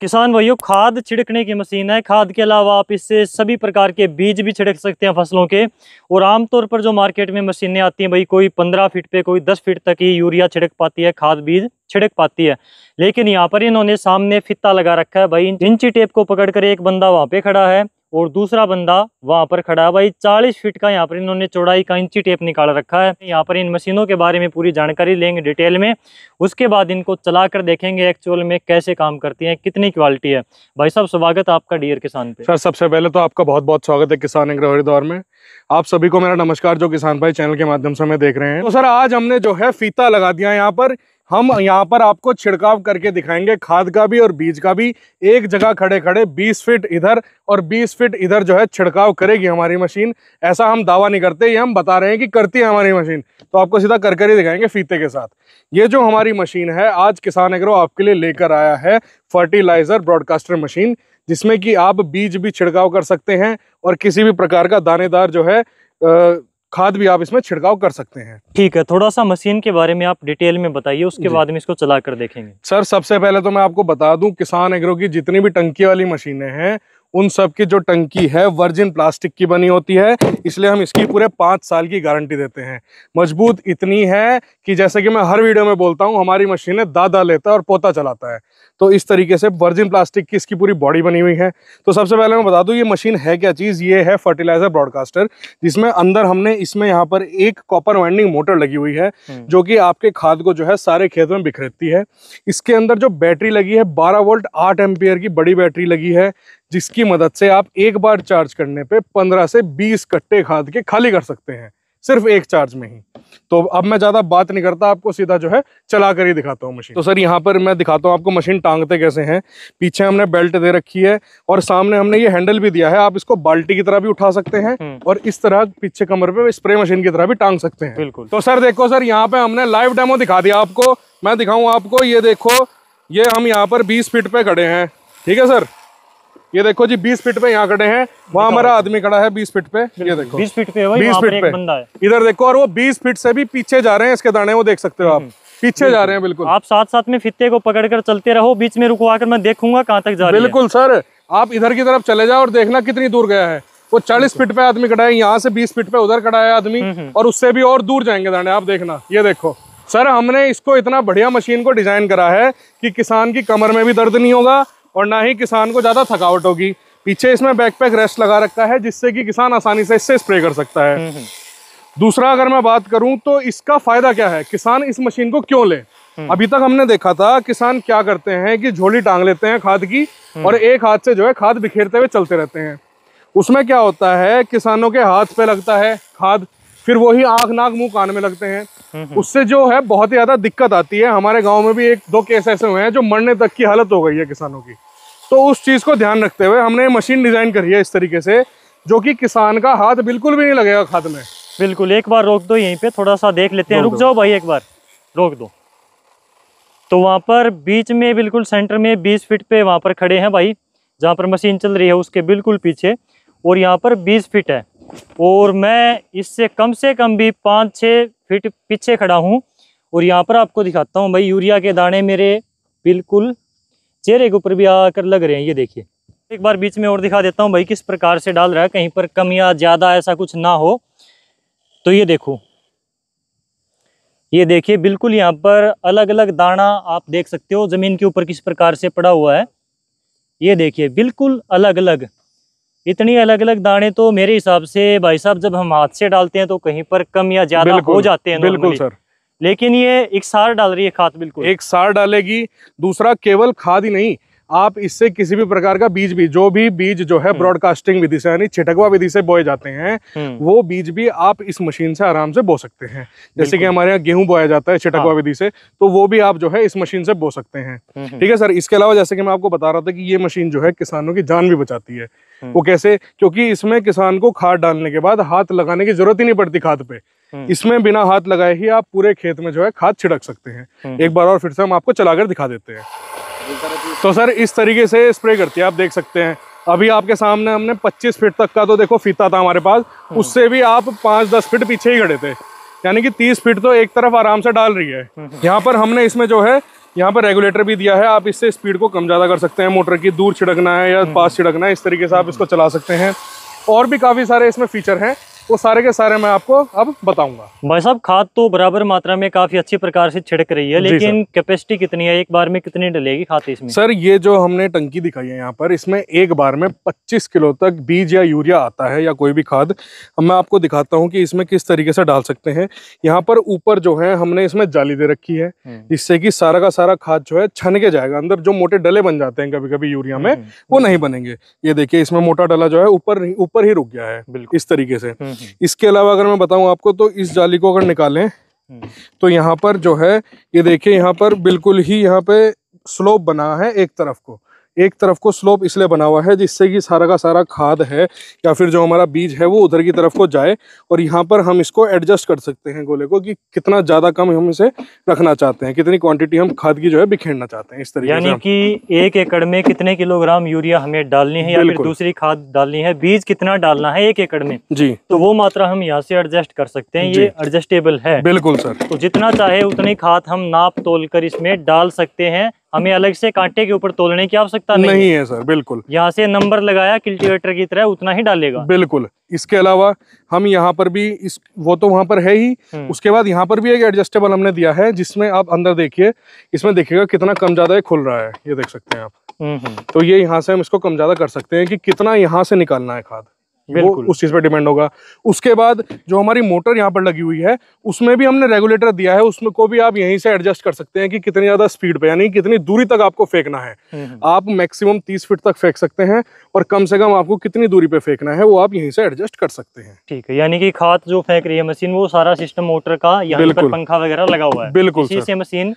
किसान भाइयों, खाद छिड़कने की मशीन है। खाद के अलावा आप इससे सभी प्रकार के बीज भी छिड़क सकते हैं फसलों के। और आमतौर पर जो मार्केट में मशीनें आती हैं भाई, कोई 15 फीट पे, कोई 10 फीट तक ही यूरिया छिड़क पाती है, खाद बीज छिड़क पाती है। लेकिन यहाँ पर इन्होंने सामने फित्ता लगा रखा है भाई। इंची टेप को पकड़कर एक बंदा वहां पे खड़ा है और दूसरा बंदा वहां पर खड़ा है भाई। 40 फीट का यहाँ पर इन्होंने चौड़ाई का इंची टेप निकाल रखा है। यहाँ पर इन मशीनों के बारे में पूरी जानकारी लेंगे डिटेल में। उसके बाद इनको चलाकर देखेंगे एक्चुअल में कैसे काम करती हैं, कितनी क्वालिटी है। भाई साहब, स्वागत है आपका डियर किसान पे। सर, सबसे पहले तो आपका बहुत बहुत स्वागत है किसान एग्रो हरिद्वार में। आप सभी को मेरा नमस्कार जो किसान भाई चैनल के माध्यम से हमें देख रहे हैं। तो सर, आज हमने जो है फीता लगा दिया यहाँ पर। हम यहाँ पर आपको छिड़काव करके दिखाएंगे, खाद का भी और बीज का भी। एक जगह खड़े खड़े 20 फीट इधर और 20 फीट इधर जो है छिड़काव करेगी हमारी मशीन। ऐसा हम दावा नहीं करते, ये हम बता रहे हैं कि करती है हमारी मशीन। तो आपको सीधा कर ही दिखाएंगे फीते के साथ। ये जो हमारी मशीन है, आज किसान एग्रो आपके लिए लेकर आया है फर्टिलाइजर ब्रॉडकास्टर मशीन, जिसमें कि आप बीज भी छिड़काव कर सकते हैं और किसी भी प्रकार का दानेदार जो है खाद भी आप इसमें छिड़काव कर सकते हैं। ठीक है, थोड़ा सा मशीन के बारे में आप डिटेल में बताइए, उसके बाद में इसको चला कर देखेंगे। सर, सबसे पहले तो मैं आपको बता दूं, किसान एग्रो की जितनी भी टंकी वाली मशीनें हैं, उन सब की जो टंकी है वर्जिन प्लास्टिक की बनी होती है। इसलिए हम इसकी पूरे 5 साल की गारंटी देते हैं। मजबूत इतनी है कि जैसे कि मैं हर वीडियो में बोलता हूं, हमारी मशीनें दादा लेता है और पोता चलाता है। तो इस तरीके से वर्जिन प्लास्टिक की इसकी पूरी बॉडी बनी हुई है। तो सबसे पहले मैं बता दूं, ये मशीन है क्या चीज़। ये है फर्टिलाइजर ब्रॉडकास्टर, जिसमें अंदर हमने इसमें यहाँ पर एक कॉपर वाइंडिंग मोटर लगी हुई है, जो कि आपके खाद को जो है सारे खेत में बिखेरती है। इसके अंदर जो बैटरी लगी है 12 वोल्ट 8 एम्पियर की बड़ी बैटरी लगी है, जिसकी मदद से आप एक बार चार्ज करने पे 15 से 20 कट्टे खाद के खाली कर सकते हैं, सिर्फ एक चार्ज में ही। तो अब मैं ज्यादा बात नहीं करता, आपको सीधा जो है चला कर ही दिखाता हूँ मशीन। तो सर, यहाँ पर मैं दिखाता हूँ आपको मशीन टांगते कैसे हैं। पीछे हमने बेल्ट दे रखी है और सामने हमने ये हैंडल भी दिया है। आप इसको बाल्टी की तरह भी उठा सकते हैं और इस तरह पीछे कमर पे स्प्रे मशीन की तरह भी टांग सकते हैं। बिल्कुल। तो सर देखो सर, यहाँ पे हमने लाइव डेमो दिखा दिया आपको। मैं दिखाऊँ आपको, ये देखो, ये हम यहाँ पर 20 फीट पे खड़े हैं। ठीक है सर, ये देखो जी 20 फीट पे यहाँ खड़े हैं। वहाँ हमारा आदमी खड़ा है 20 फीट पे। ये देखो 20 फीट पे, 20 फीट पे बंदा है। इधर देखो, और वो 20 फीट से भी पीछे जा रहे हैं। इसके दाने वो देख सकते हो आप, पीछे जा रहे हैं। बिल्कुल, आप साथ साथ में फित्ते को पकड़कर चलते रहो, बीच में रुकवा कर मैं देखूंगा कहाँ तक जा रही है। बिल्कुल सर, आप इधर की तरफ चले जाओ और देखना कितनी दूर गया है। वो 40 फीट पे आदमी खड़ा है, यहाँ से 20 फीट पे उधर खड़ा है आदमी, और उससे भी और दूर जाएंगे दाने। आप देखना, ये देखो सर, हमने इसको इतना बढ़िया मशीन को डिजाइन करा है कि किसान की कमर में भी दर्द नहीं होगा और ना ही किसान को ज्यादा थकावट होगी। पीछे इसमें बैकपैक रेस्ट लगा रखा है, जिससे कि किसान आसानी से इससे स्प्रे कर सकता है। दूसरा, अगर मैं बात करूं तो इसका फायदा क्या है, किसान इस मशीन को क्यों ले। अभी तक हमने देखा था किसान क्या करते हैं कि झोली टांग लेते हैं खाद की और एक हाथ से जो है खाद बिखेरते हुए चलते रहते हैं। उसमें क्या होता है, किसानों के हाथ पे लगता है खाद, फिर वही आंख नाक मुंह कान में लगते हैं। उससे जो है बहुत ही ज्यादा दिक्कत आती है। हमारे गाँव में भी 1-2 केस ऐसे हुए हैं जो मरने तक की हालत हो गई है किसानों की। तो उस चीज को ध्यान रखते हुए हमने मशीन डिजाइन करी है इस तरीके से, जो कि किसान का हाथ बिल्कुल भी नहीं लगेगा खाद में। बिल्कुल, एक बार रोक दो यहीं पे, थोड़ा सा देख लेते हैं। रुक जाओ भाई, एक बार रोक दो। तो वहां पर बीच में बिल्कुल सेंटर में 20 फीट पे वहां पर खड़े हैं भाई, जहां पर मशीन चल रही है उसके बिल्कुल पीछे। और यहाँ पर 20 फीट है और मैं इससे कम से कम भी 5-6 फीट पीछे खड़ा हूँ। और यहाँ पर आपको दिखाता हूँ भाई, यूरिया के दाने मेरे बिल्कुल चेहरे के ऊपर भी आकर लग रहे हैं। ये देखिए, एक बार बीच में और दिखा देता हूँ भाई किस प्रकार से डाल रहा है, कहीं पर कम या ज्यादा ऐसा कुछ ना हो। तो ये देखो, ये देखिए, बिल्कुल यहाँ पर अलग अलग दाना आप देख सकते हो जमीन के ऊपर किस प्रकार से पड़ा हुआ है। ये देखिए, बिल्कुल अलग अलग, इतनी अलग अलग दाने। तो मेरे हिसाब से भाई साहब, जब हम हाथ से डालते हैं तो कहीं पर कम या ज्यादा हो जाते हैं। बिल्कुल सर, लेकिन ये एक सार डाल रही है खाद, बिल्कुल एक सार डालेगी। दूसरा, केवल खाद ही नहीं, आप इससे किसी भी प्रकार का बीज भी, जो भी बीज जो है ब्रॉडकास्टिंग विधि से यानी छिटकवा विधि से बोए जाते हैं, वो बीज भी आप इस मशीन से आराम से बो सकते हैं। जैसे कि हमारे यहाँ गेहूं बोया जाता है छिटकवा विधि से, तो वो भी आप जो है इस मशीन से बो सकते हैं। ठीक है सर। इसके अलावा जैसे कि मैं आपको बता रहा था कि ये मशीन जो है किसानों की जान भी बचाती है। वो कैसे, क्योंकि इसमें किसान को खाद डालने के बाद हाथ लगाने की जरूरत ही नहीं पड़ती खाद पे। इसमें बिना हाथ लगाए ही आप पूरे खेत में जो है खाद छिड़क सकते हैं। एक बार और फिर से हम आपको चलाकर दिखा देते हैं। तो सर, इस तरीके से स्प्रे करती है, आप देख सकते हैं। अभी आपके सामने हमने 25 फीट तक का तो देखो फीता था हमारे पास, उससे भी आप 5-10 फीट पीछे ही खड़े थे, यानी कि 30 फीट तो एक तरफ आराम से डाल रही है। यहाँ पर हमने इसमें जो है यहाँ पर रेगुलेटर भी दिया है, आप इससे स्पीड को कम ज़्यादा कर सकते हैं। मोटर की दूर छिड़कना है या पास छिड़कना है, इस तरीके से आप इसको चला सकते हैं। और भी काफ़ी सारे इसमें फीचर हैं, वो सारे के सारे मैं आपको अब बताऊंगा। भाई साहब, खाद तो बराबर मात्रा में काफी अच्छी प्रकार से छिड़क रही है, लेकिन कैपेसिटी कितनी है, एक बार में कितनी डलेगी खाद इसमें? सर ये जो हमने टंकी दिखाई है यहाँ पर, इसमें एक बार में 25 किलो तक बीज या यूरिया आता है या कोई भी खाद। अब मैं आपको दिखाता हूँ कि इसमें किस तरीके से डाल सकते हैं। यहाँ पर ऊपर जो है हमने इसमें जाली दे रखी है, जिससे कि सारा का सारा खाद जो है छन के जाएगा अंदर। जो मोटे डले बन जाते हैं कभी कभी यूरिया में, वो नहीं बनेंगे। ये देखिए इसमें मोटा डला जो है ऊपर ही रुक गया है, बिल्कुल इस तरीके से। इसके अलावा अगर मैं बताऊं आपको, तो इस जाली को अगर निकालें तो यहाँ पर जो है ये देखिए, यहाँ पर बिल्कुल ही यहाँ पे स्लोप बना है। एक तरफ को स्लोप इसलिए बना हुआ है जिससे कि सारा का सारा खाद है या फिर जो हमारा बीज है वो उधर की तरफ को जाए। और यहाँ पर हम इसको एडजस्ट कर सकते हैं गोले को, कि कितना ज़्यादा कम हम इसे रखना चाहते हैं, कितनी क्वांटिटी हम खाद की जो है बिखेरना चाहते हैं, इस तरीके से। यानी कि 1 एकड़ में कितने किलोग्राम यूरिया हमें डालनी है या फिर दूसरी खाद डालनी है, बीज कितना डालना है 1 एकड़ में जी, तो वो मात्रा हम यहाँ से एडजस्ट कर सकते हैं। ये एडजस्टेबल है। बिल्कुल सर। तो जितना चाहे उतनी खाद हम नाप तोल कर इसमें डाल सकते हैं, हमें अलग से कांटे के ऊपर तोलने की आवश्यकता नहीं है सर। बिल्कुल यहाँ से नंबर लगाया कल्टीवेटर की तरह, उतना ही डालेगा। बिल्कुल। इसके अलावा हम यहाँ पर भी वो तो वहां पर है ही, उसके बाद यहाँ पर भी एक एडजस्टेबल हमने दिया है, जिसमें आप अंदर देखिए, इसमें देखिएगा कितना कम ज्यादा खुल रहा है, ये देख सकते हैं आप। तो ये यहाँ से हम इसको कम ज्यादा कर सकते हैं कि कितना यहाँ से निकालना है खाद, वो उस चीज पे डिपेंड होगा। उसके बाद जो हमारी मोटर यहाँ पर लगी हुई है, उसमें भी हमने रेगुलेटर दिया है, उसमें को भी आप यहीं से एडजस्ट कर सकते हैं कि कितनी ज्यादा स्पीड पे, यानी कितनी दूरी तक आपको फेंकना है। आप मैक्सिमम 30 फीट तक फेंक सकते हैं, और कम से कम आपको कितनी दूरी पे फेंकना है वो आप यहीं से एडजस्ट कर सकते हैं। ठीक है, यानी कि खाद जो फेंक रही है मशीन, वो सारा सिस्टम मोटर का यहाँ पर पंखा वगैरह लगा हुआ है। बिल्कुल, इसी से मशीन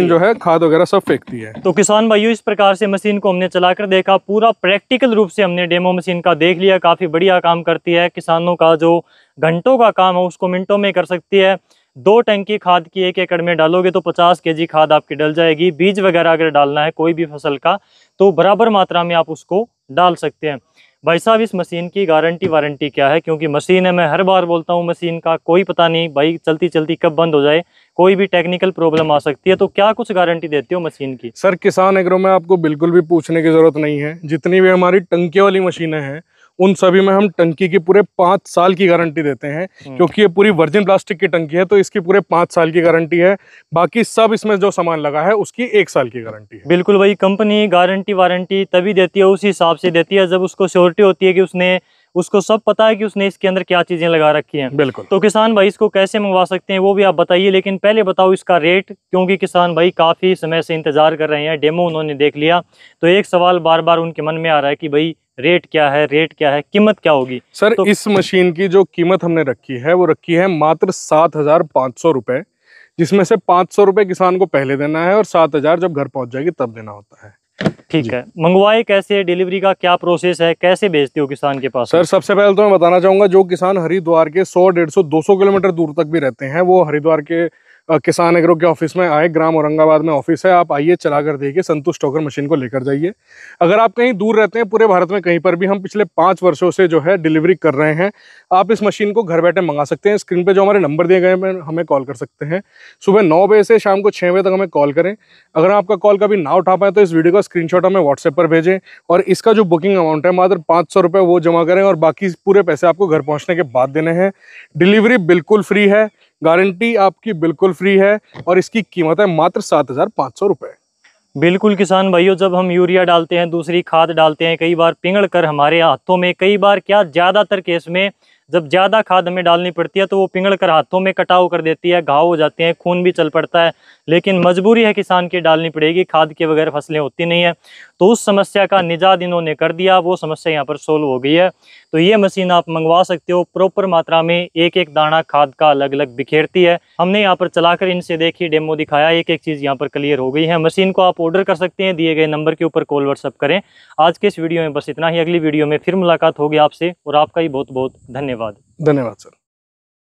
जो है खाद वगैरह सब फेंकती है। तो किसान भाइयों, इस प्रकार से मशीन को हमने चलाकर देखा, पूरा प्रैक्टिकल रूप से हमने डेमो मशीन का देख लिया। काफी बढ़िया काम करती है, किसानों का जो घंटों का काम है उसको मिनटों में कर सकती है। 2 टंकी खाद की 1 एकड़ में डालोगे तो 50 kg खाद आपकी डल जाएगी। बीज वगैरह अगर डालना है कोई भी फसल का, तो बराबर मात्रा में आप उसको डाल सकते हैं। भाई साहब, इस मशीन की गारंटी वारंटी क्या है? क्योंकि मशीन है, मैं हर बार बोलता हूँ, मशीन का कोई पता नहीं भाई, चलती चलती कब बंद हो जाए, कोई भी टेक्निकल प्रॉब्लम आ सकती है। तो क्या कुछ गारंटी देते हो मशीन की? सर, किसान एग्रो में आपको बिल्कुल भी पूछने की जरूरत नहीं है। जितनी भी हमारी टंकी वाली मशीनें हैं, उन सभी में हम टंकी की पूरे 5 साल की गारंटी देते हैं, क्योंकि ये पूरी वर्जिन प्लास्टिक की टंकी है, तो इसकी पूरे 5 साल की गारंटी है। बाकी सब इसमें जो सामान लगा है उसकी 1 साल की गारंटी है। बिल्कुल भाई, कंपनी गारंटी वारंटी तभी देती है, उस हिसाब से देती है जब उसको श्योरिटी होती है कि उसको सब पता है कि उसने इसके अंदर क्या चीजें लगा रखी हैं। बिल्कुल। तो किसान भाई, इसको कैसे मंगवा सकते हैं वो भी आप बताइए, लेकिन पहले बताओ इसका रेट, क्योंकि किसान भाई काफी समय से इंतजार कर रहे हैं। डेमो उन्होंने देख लिया, तो एक सवाल बार बार उनके मन में आ रहा है कि भाई रेट क्या है, कीमत क्या होगी? सर, तो इस मशीन की जो कीमत हमने रखी है वो रखी है मात्र 7,500 रुपए, जिसमें से 500 रुपए किसान को पहले देना है और 7,000 जब घर पहुंच जाएगी तब देना होता है। ठीक है। मंगवाए कैसे, डिलीवरी का क्या प्रोसेस है, कैसे भेजते हो किसान के पास? सर, सबसे पहले तो मैं बताना चाहूंगा, जो किसान हरिद्वार के 100, 150, 200 किलोमीटर दूर तक भी रहते हैं, वो हरिद्वार के किसान एग्रो के ऑफिस में आए। ग्राम औरंगाबाद में ऑफिस है, आप आइए, चला कर देखिए, संतुष्ट होकर मशीन को लेकर जाइए। अगर आप कहीं दूर रहते हैं, पूरे भारत में कहीं पर भी, हम पिछले 5 वर्षों से जो है डिलीवरी कर रहे हैं। आप इस मशीन को घर बैठे मंगा सकते हैं। स्क्रीन पे जो हमारे नंबर दिए गए हैं, हमें कॉल कर सकते हैं। सुबह 9 बजे से शाम को 6 बजे तक हमें कॉल करें। अगर आपका कॉल कभी ना उठा पाए तो इस वीडियो का स्क्रीनशॉट हमें व्हाट्सएप पर भेजें, और इसका जो बुकिंग अमाउंट है मात्र 500 रुपये वो जमा करें, और बाकी पूरे पैसे आपको घर पहुँचने के बाद देने हैं। डिलीवरी बिल्कुल फ्री है, गारंटी आपकी बिल्कुल फ्री है, और इसकी कीमत है मात्र 7,500 रुपये। बिल्कुल किसान भाइयों, जब हम यूरिया डालते हैं, दूसरी खाद डालते हैं, कई बार पिघल कर हमारे हाथों में, कई बार क्या ज़्यादातर केस में जब ज़्यादा खाद हमें डालनी पड़ती है तो वो पिघल कर हाथों में कटाव कर देती है, घाव हो जाते हैं, खून भी चल पड़ता है। लेकिन मजबूरी है किसान की, डालनी पड़ेगी, खाद के बगैर फसलें होती नहीं है। तो उस समस्या का निजात इन्होंने कर दिया, वो समस्या यहाँ पर सोल्व हो गई है। तो ये मशीन आप मंगवा सकते हो, प्रॉपर मात्रा में एक एक दाना खाद का अलग अलग बिखेरती है। हमने यहाँ पर चलाकर इनसे देखी, डेमो दिखाया, एक एक चीज़ यहाँ पर क्लियर हो गई है। मशीन को आप ऑर्डर कर सकते हैं, दिए गए नंबर के ऊपर कॉल व्हाट्सअप करें। आज के इस वीडियो में बस इतना ही, अगली वीडियो में फिर मुलाकात होगी आपसे, और आपका ही बहुत बहुत धन्यवाद। धन्यवाद सर।